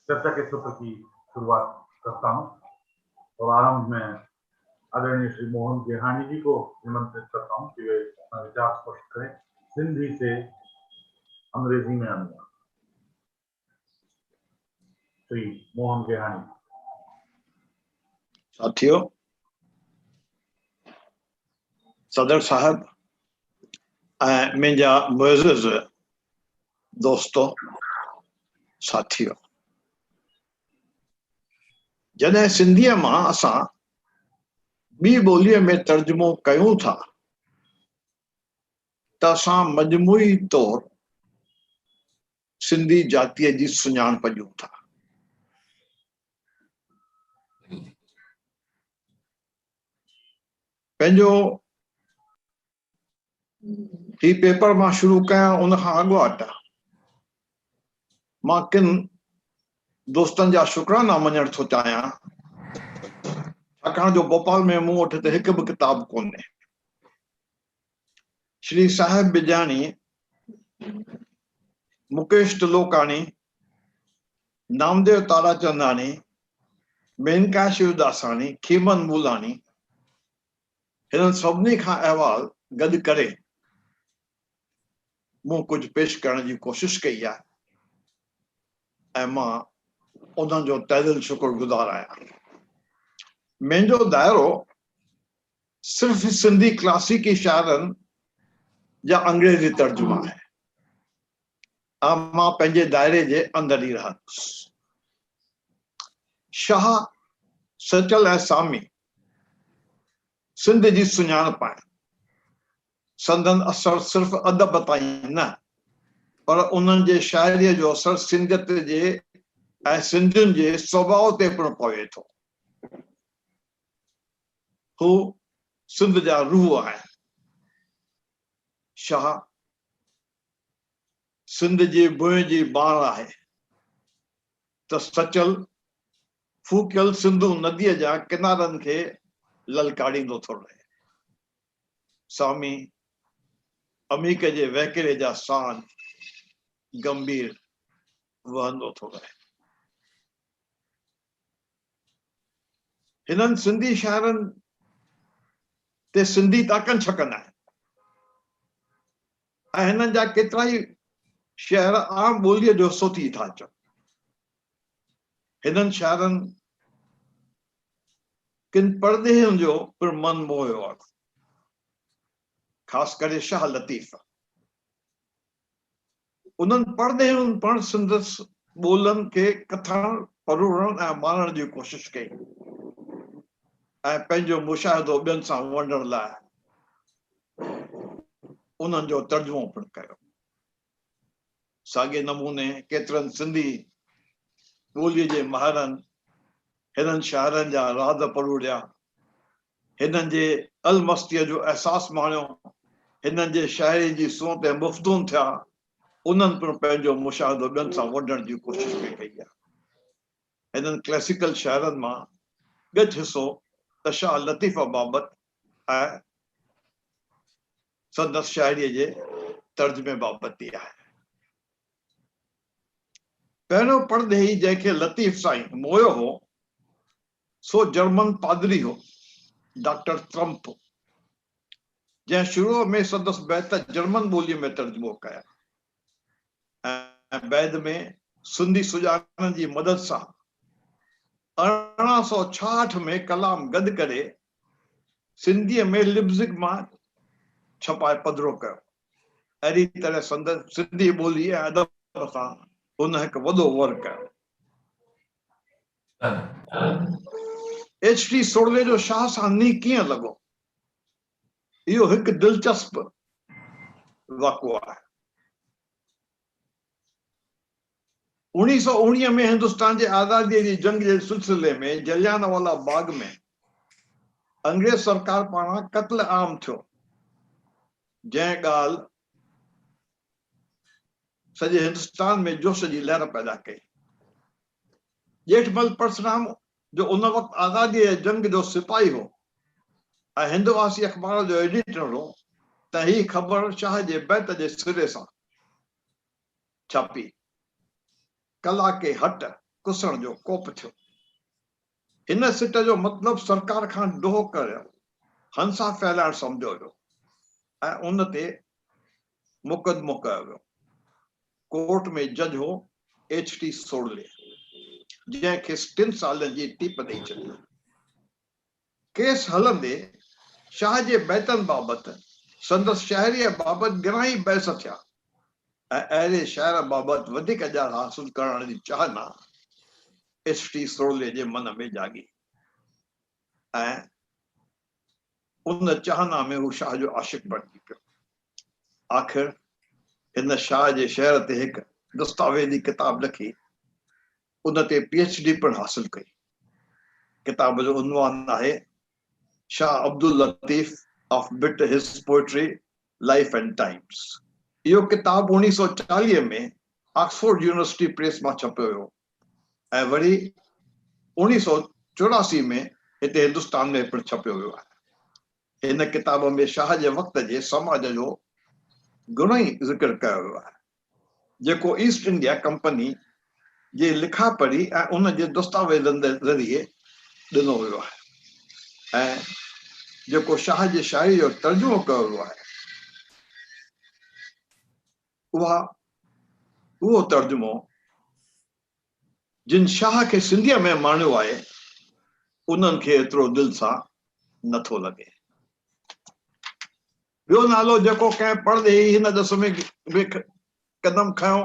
चर्चा के सत्र की शुरुआत करता हूं और आरंभ में आदरणीय श्री मोहन गेहानी जी को निमंत्रित करता हूं कि वे अपना विचार स्पष्ट करें सिंधी से अंग्रेजी में अनुवाद। श्री मोहन गेहानी। साथियों, सदर साहब मुंहिंजा मुअज़्ज़िज़ दोस्तों साथियों, जॾहिं सिंधीअ मां असां ॿी ॿोलीअ में तर्जुमो कयूं था त असां मजमूई तौर सिंधी जातीअ जी सुञाणप ॾियूं था। पंहिंजो ही पेपर मां शुरू कयां उन खां अॻुवाट मां किन दोस्तनि जा शुकराना मञण थो चाहियां, छाकाणि जो भोपाल में मूं वटि त हिकु बि किताब कोन्हे। श्री साहिब बिजाणी, मुकेश तिलोकाणी, नामदेव ताराचंदानी, मेनका शिवदासानी, खीमन मूलानी, हिननि सभिनी खां अहवाल गॾु करे मूं कुझु पेश करण जी कोशिश कई आहे ऐं मां उन्हनि जो तहे शुक्रगुज़ार आहियां। मुंहिंजो दायरो सिर्फ़ सिंधी क्लासिकी शाइरनि जा अंग्रेजी तर्जुमा है। मां पंहिंजे दायरे जे अंदरि ई रहंदुसि। शाह, सचल ऐं सामी सिंध जी सुञाणप आहिनि। संदन असर सिर्फ़ अदब ताईं न, पर उन्हनि जे शाइरीअ जो असर सिंधियत जे ऐं सिंधियुनि जे स्वभाव ते पिणु पवे थो। हू सिंध जा रूह आहिनि। शाह सिंध जी भुंय जी बाण आहे त सचल फूकियल सिंधू नदीअ जा किनारनि खे ललकारींदो थो रहे। सामी अमीक जे वहकिरे जा सान गंभीर वहंदो थो रहे। हिननि सिंधी शाइरनि ते सिंधी ताकनि छकनि आहिनि ऐं हिननि जा केतिरा ई शहर आम ॿोलीअ जो सोथी था अचनि। हिननि शाइरनि किन परदेहियुनि जो पिणु मन मोहियो आहे, ख़ासि करे शाह लतीफ़। उन्हनि परदेहियुनि पण सिंधस ॿोलनि खे कथण, पढ़ण ऐं माणण जी कोशिश कई ऐं पंहिंजो मुशाहिदो ॿियनि सां वंडण लाइ उन्हनि जो तर्जुमो पिणु कयो। साॻे नमूने केतिरनि सिंधी ॿोलीअ जे माहिरनि हिननि शाइरनि जा राज़ परूड़िया, हिननि जे अलमस्तीअ जो अहसासु माणियो, हिननि जे शाइरी जी सूंह ते मुफ़्तून थिया। उन्हनि पिणु पंहिंजो मुशाहिदो ॿियनि सां वंडण जी कोशिश कई आहे। हिननि क्लासिकल शाइरनि मां ॻच हिसो त शाह लतीफ़ बाबति ऐं संदसि शाइरीअ जे तर्जुमे बाबति आहे। पहिरियों परदेही जंहिंखे लतीफ़ साईं मोयो हो सो जर्मन पादरी हो, डॉक्टर ट्रम्प, जंहिं शुरूअ में संदसि बैत जर्मन ॿोलीअ में तर्जुमो कया ऐं बैद में सिंधी सुजाॻनि जी मदद सां 1866 में कलाम गॾु करे सिंधीअ में लिप्ज़िग मां छपाए पधिरो कयो। अहिड़ी तरह संदसि सिंधी ॿोली ऐं अदब सां हुन हिकु वॾो वर्क कयो। H.T. सोड़ले जो शाह सां नी कीअं लॻो, इहो हिकु दिलचस्प वाक़िओ आहे। 1919 में हिंदुस्तान जे आज़ादीअ जी जंग जे सिलसिले में जलियानवाला बाग में अंग्रेज सरकार पारां क़त्ल आम थियो, जंहिं ॻाल्हि सॼे हिंदुस्तान में जोश जी लहर पैदा कई। जेठमल परसराम जो उन वक़्तु आज़ादीअ जे जंग जो सिपाही हो ऐं हिंदवासी अख़बार जो एडिटर हो त ही ख़बर शाह जे बैत जे सिरे सां छापी। कला के हट कुसण जो कोप थियो। हिन सिट जो मतिलबु सरकार खां डोह करियो, हंसा फैलाइण सम्झो वियो ऐं उन ते मुक़दमो कयो वियो। कोर्ट में जज हो H.T. सोडले, जंहिंखे 3 सालनि जी टीप ॾेई छॾियो। केस हलंदे शाह जे बैतन बाबति, संदसि शहरीअ बाबति घणाई बहस थिया ऐं अहिड़े शहर बाबति वधीक ॼाण हासिल करण जी चाहना H.T. सोडले जे मन में जागी ऐं उन चाहना में हू शाह जो आशिक़ बणिजी पियो। आख़िर हिन शाह जे शहर ते हिकु दस्तावेज़ी किताब लिखी, उन ते PhD पिणु हासिल कई। किताब जो उन्वान आहे Shah Abdul Latif of bit his poetry, life and times। इहो किताब 1940 में ऑक्सफोर्ड यूनिवर्सिटी प्रेस मां छपियो हुयो ऐं वरी 1984 में हिते हिंदुस्तान में पिणु छपियो वियो आहे। हिन किताब में शाह जे वक़्त जे समाज जो घणो ई ज़िक्र कयो वियो आहे, जेको ईस्ट इंडिया कंपनी जे लिखा पढ़ी ऐं उन जे दस्तावेज़नि जे ज़रिए ॾिनो वियो आहे ऐं जेको शाह जे शाइरी जो तर्जुमो कयो वियो आहे, उहो तर्जुमो जिन शाह खे सिंधीअ में माणियो आहे, उन्हनि खे एतिरो दिलि सां नथो लॻे। ॿियो नालो जेको कंहिं पढ़ंदे ई हिन दस में कदम खयो,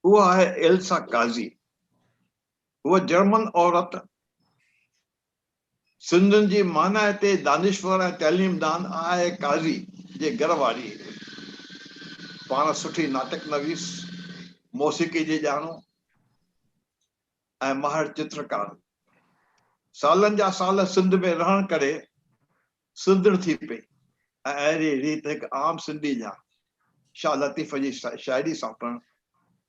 उहा आहे एल्सा काज़ी। उहा जर्मन औरत, सिंधियुनि जी माना ते दानिश्वर ऐं तैलीमदान आहे काज़ी जे घर वारी। पाण सुठी नाटक नवीस, मौसीक़ी जी ॼाणो ऐं माहिर चित्रकार। सालनि जा साल सिंध में रहण करे सिंधड़ थी पई ऐं अहिड़ी रीति हिकु आम सिंधी जा शाह लतीफ़ जी शाइरी सां पिणु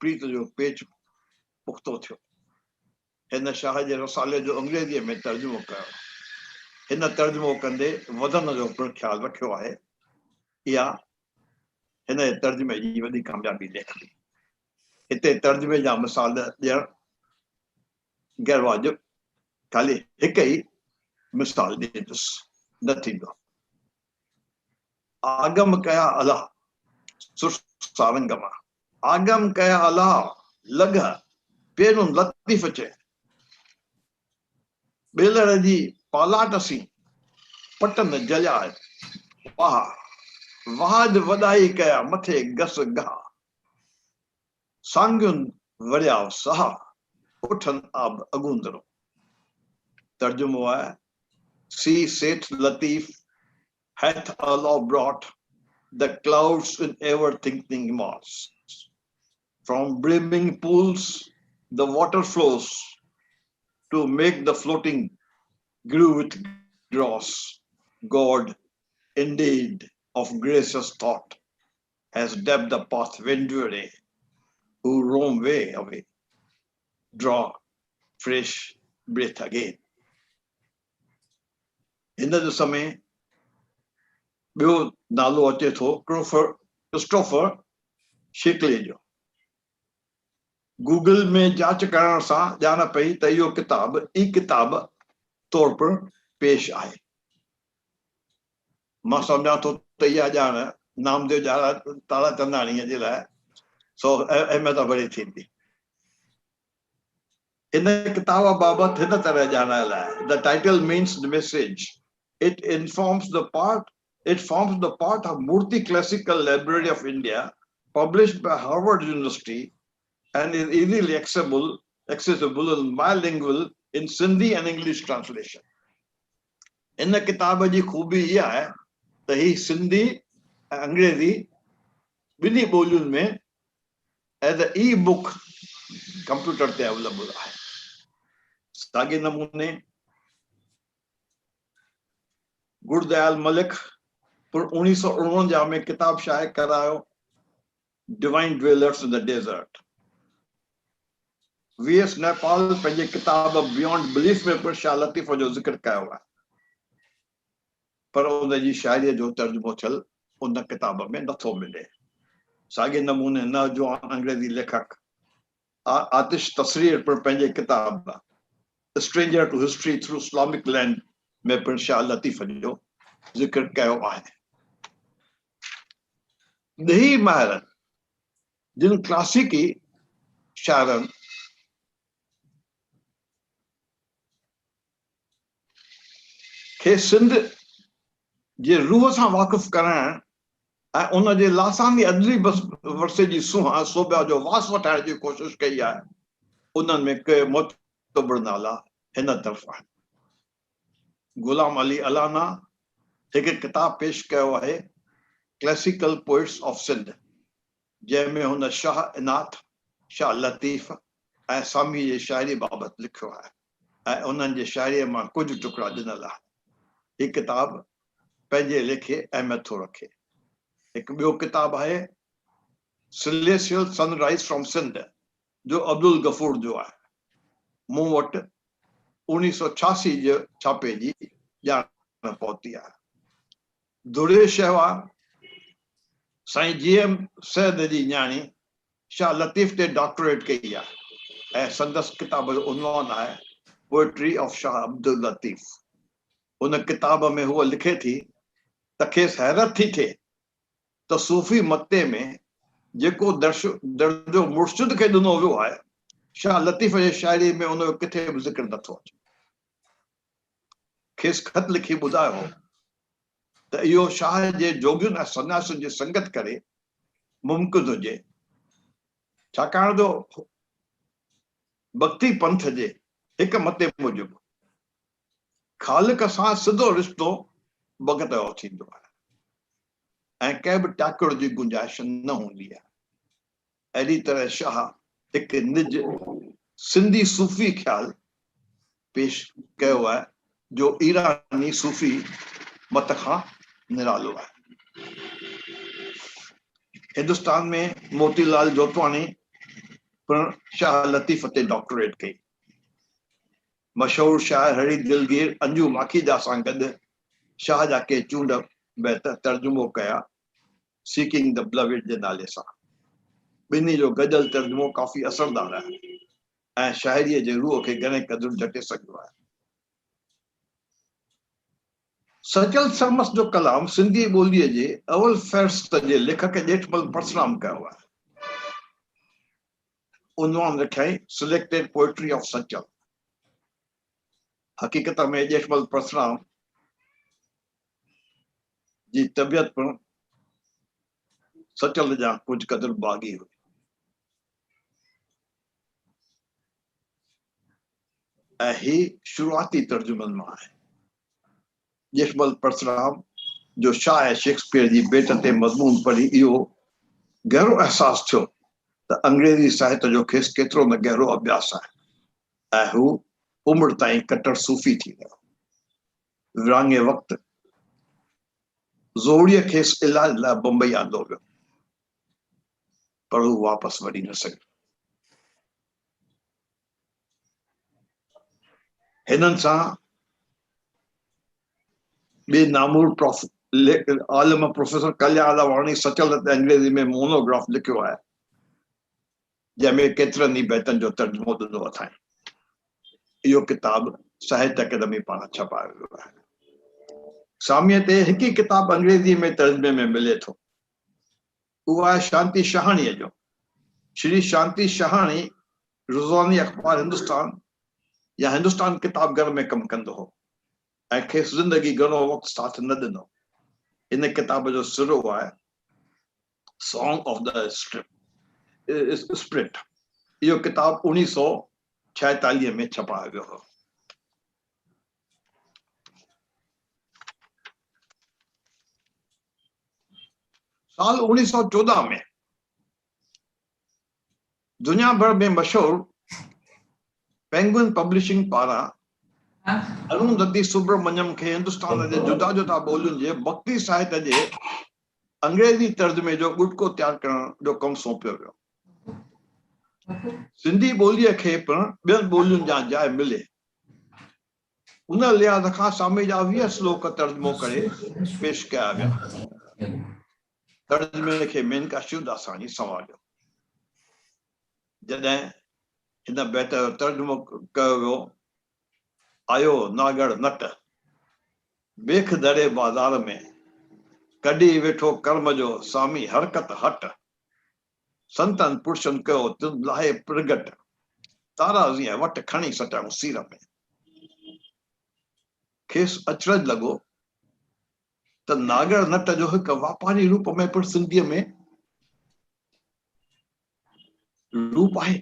प्रीत जो पेच पुख़्तो थियो। हिन शाह जे रसाले जो अंग्रेज़ीअ में तर्जुमो कयो। हिन तर्जुमो कंदे वधन जो पिणु ख़्यालु रखियो आहे। इहा हिन जे तर्जुमे जी वॾी कामयाबी ॾेखारी। हिते तर्जुमे जा मिसाल ॾियणु गैर वाजिब, खाली हिकु ई मिसाल ॾींदुसि, न थींदो। आगम कया अलाह सारंग मां, आगम कया अलाह लॻ पेरुं लतीफ़ चए, ॿेलर जी पालाट सी पटन जलिया, वाह वाज वॾाई कया मथे गस गाह, सांगियुनि वरिया सहा उठन आब अगूंदरो। तर्जुमो है, see Seth Latif hath Allah brought the clouds in ever thinking mass, from brimming pools the water flows to make the floating grew with dross. God indeed of gracious thought has depth the path windward, who roam way away, draw fresh breath again। हिन जो समय ॿियो नालो अचे थो Christopher शिकले जो। Google में जांच करण सां ॼाण पई त इहो किताब ई किताब तौर पर पेश आहे। मां सम्झां थो त इहा ॼाण नामदेव तारा चंदाणीअ जे लाइ सो अहमियत भरी थींदी। हिन किताब बाबति हिन तरह ॼाणायल आहे, the title means the message, it forms the part of Murthy Classical Library of India, published by Harvard University, and is easily accessible and bilingual in Sindhi and English translation। इन किताब जी खूबी इहा आहे त ही सिंधी ऐं अंग्रेज़ी ॿिन्ही ॿोलियुनि में as a E book computer ते अवेलेबल आहे। साॻे नमूने गुरदयाल मलिक 1949 में किताब शाये करायो, divine dwellers in the desert. VS Nepal पंहिंजे किताब बियॉन्ड बिलीफ में पिणु शाह लतीफ़ जो ज़िक्र कयो आहे, पर उन जी शाइरीअ जो तर्जुमो थियल उन किताब में नथो मिले। साॻे नमूने नौजवान अंग्रेज़ी लेखक आतिश तसरीर पर पंहिंजे किताब stranger to history through Islamic land में पिण शाह लतीफ़ जो ज़िक्र कयो आहे। ॾही माहिरनि जिन क्लासिकी शाइरनि खे सिंध जे रूह सां वाक़ुफ़ कराइण ऐं उन जे लासानी अदली वर्से जी सूंहं सोबिया जो वास वठाइण जी कोशिश कई आहे, उन्हनि में के मोतबर नाला हिन तरफ़ आहिनि। गुलाम अली अलाना हिकु किताब पेश कयो आहे क्लासिकल पोइट्स ऑफ सिंध, जंहिंमें हुन शाह इनात, शाह लतीफ़ ऐं सामी जी शाइरी बाबति लिखियो आहे ऐं उन्हनि जे शाइरीअ मां कुझु टुकड़ा ॾिनल आहे। हीअ किताब पंहिंजे लेखे अहमियत थो रखे। हिकु ॿियो किताब आहे सिलेशियल सनराइज फ्रॉम सिंध जो अब्दुल गफूर जो आहे। मूं वटि 1986 जे छापे जी ॼाण पहुती आहे। दुरे शहवा साईं GM सैद जी न्याणी शाह लतीफ़ ते डॉक्टरेट कई आहे ऐं संदसि किताब जो उनवान आहे पोएट्री ऑफ शाह अब्दुल लतीफ़। उन किताब में हुअ लिखे थी त खेसि हैरत थी थिए त सूफ़ी मते में जेको दर्जो मुर्शिद खे ॾिनो वियो आहे, शाह लतीफ़ जे शाइरी में उन जो किथे बि ज़िक्र नथो अचे। खेसि ख़त लिखी ॿुधायो हो त इहो शाह जे जोगियुनि ऐं सन्यासियुनि जी संगत करे मुमकिन हुजे, छाकाणि जो भक्ति पंथ जे हिकु मते मूजिबि ख़ालिक सां सिधो रिश्तो भगत जो थींदो आहे ऐं कंहिं बि टाकड़ जी गुंजाइश न हूंदी आहे। अहिड़ी तरह शाह हिकु निज सिंधी सूफ़ी ख़्याल पेश कयो आहे जो ईरानी सूफ़ी मत खां निरालो आहे। हिंदुस्तान में मोतीलाल जोतवानी पिण शाह लतीफ़ ते डॉक्टरेट कई। मशहूर शाइर हरी दिलगीर अंजू माखीजा सां गॾु शाह जा के चूंड बैत तर्जुमो कया सीकिंग द बिलवेड जे नाले सां। ॿिन्ही जो गज़ल तर्जुमो काफ़ी असरदार आहे ऐं शाइरीअ जे रूह खे घणे क़दुरु झटे सघियो आहे। सचल सरमस जो कलाम सिंधी ॿोलीअ जे अवल फ़हरिस्त जे लेखक ॼेठमल परसराम कयो आहे। उनवान रखियई सिलेक्टेड पोएट्री ऑफ सचल। हक़ीक़त में ॼेठमल परसराम जी तबियत पिण सचल जा कुझु क़दुरु बाग़ी हुई। ऐं ही शुरूआती तर्जुमनि मां आहे। ॼेठमल परसराम जो शाह ऐं शेक्सपियर जी भेट ते मज़मून पढ़ी इहो गहरो अहसासु थियो त अंग्रेज़ी साहित्य जो खेसि केतिरो न गहरो अभ्यास आहे ऐं हू उमिरि ताईं कट्टर सूफ़ी थी वियो। विरांङे वक़्तु ज़ोड़ीअ खेसि इलाज लाइ बम्बई आंदो वियो, पर हू वापसि वञी न सघियो। हिननि सां ॿिए नामूर आलिम प्रोफेसर कल्याण लावाणी सचल ते अंग्रेज़ी में मोनोग्राफ लिखियो आहे, जंहिंमें केतिरनि ई बैतनि जो तर्जुमो ॾिनो अथाईं। इहो किताब साहित्य अकेडमी पारां छपायो वियो आहे। सामीअ ते हिकु ई किताब अंग्रेज़ी में तर्जुमे में मिले थो। उहो आहे शांति शाहाणीअ जो। श्री शांति शाहाणी रोज़ानी अख़बार हिंदुस्तान या हिंदुस्तान किताब घर में कमु कंदो हो ऐं खेसि ज़िंदगी घणो वक़्तु साथ न ॾिनो। इन किताब जो सिरो आहे सॉन्ग ऑफ द स्प्रिट। इहो किताब 1946 में छपायो वियो हो। साल 1914 में दुनिया भर में मशहूर पेंगुइन पब्लिशिंग पारां अरुंधति सुब्रमण्यम खे हिंदुस्तान जे जुदा जुदा ॿोलियुनि जे भक्ति साहित्य जे अंग्रेज़ी तर्जुमे जो गुटको तैयार करण जो कमु सौंपियो वियो। सिंधी ॿोलीअ खे पिण ॿियनि ॿोलियुनि जा जाइ मिले, उन लिहाज़ खां सामी जा 20 श्लोक तर्जुमो करे पेश कया विया। तर्जुमे खे मेनका शिवदासानी संभालियो। जॾहिं हिन बैत जो तर्जुमो कयो वियो, आयो नागड़ नट बेख दड़े बाज़ार में, कढी वेठो कर्म जो सामी हरकत हट, संतन पुरुषन कयो तुम लाहे प्रगट, तारा जीअं वट खणी सटियाऊं सीर में। खेसि अचरज लॻो त नागड़ नट जो हिकु वापारी रूप में पिणु सिंधीअ में रूप आहे।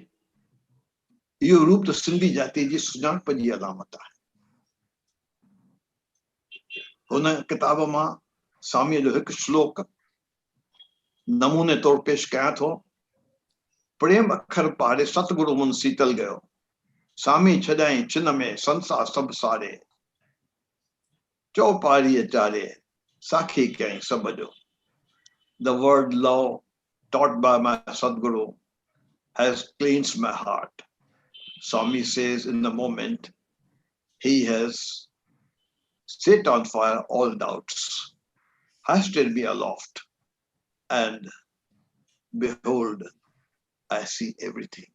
इहो रूप त सिंधी जाति जी सुञाणप जी अलामत आहे। हुन किताब मां सामीअ जो हिकु श्लोक नमूने तौर पेश कयां थो। प्रेम अखर पारे सतगुरु मुन सीतल गयो, सामी छॾाई छिन में संसार सभु सारे, चौपारीअ चारे साखी कयईं सभ जो। The word love taught by my Sadguru has cleansed my heart. Swami says in the moment he has set on fire all doubts, hoisted me aloft, and behold, I see everything.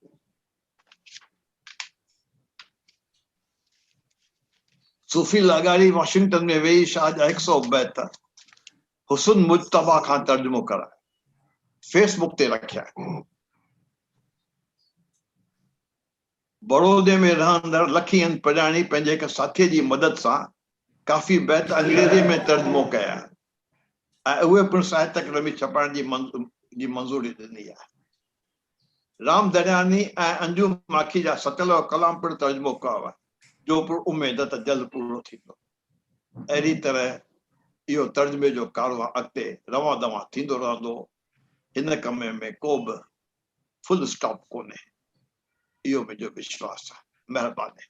सूफी लगाड़ी Washington में वेही शाहजहा 100 बैत हुसन मुजतबा खां तर्जुमो कराए Facebook ते रखिया। बड़ौदे में रहंदड़ लखीअन प्रजाणी पंहिंजे हिकु साथीअ जी मदद सां काफ़ी बैत अंग्रेज़ी में तर्जुमो कया ऐं उहे पिणु साहित्य अकेडमी छपाइण जी मंज़ूरी ॾिनी आहे। राम दरियानी ऐं अंजू माखी जा सतल कलाम पिणु तर्जुमो कयो आहे, जो पिणु उमेद त जल्द पूरो थींदो। अहिड़ी तरह इहो तर्जुमे जो कारवां अॻिते रवां दवां थींदो रहंदो। हिन कम में को बि फुल स्टॉप कोन्हे, इहो मुंहिंजो विश्वास आहे। महिरबानी।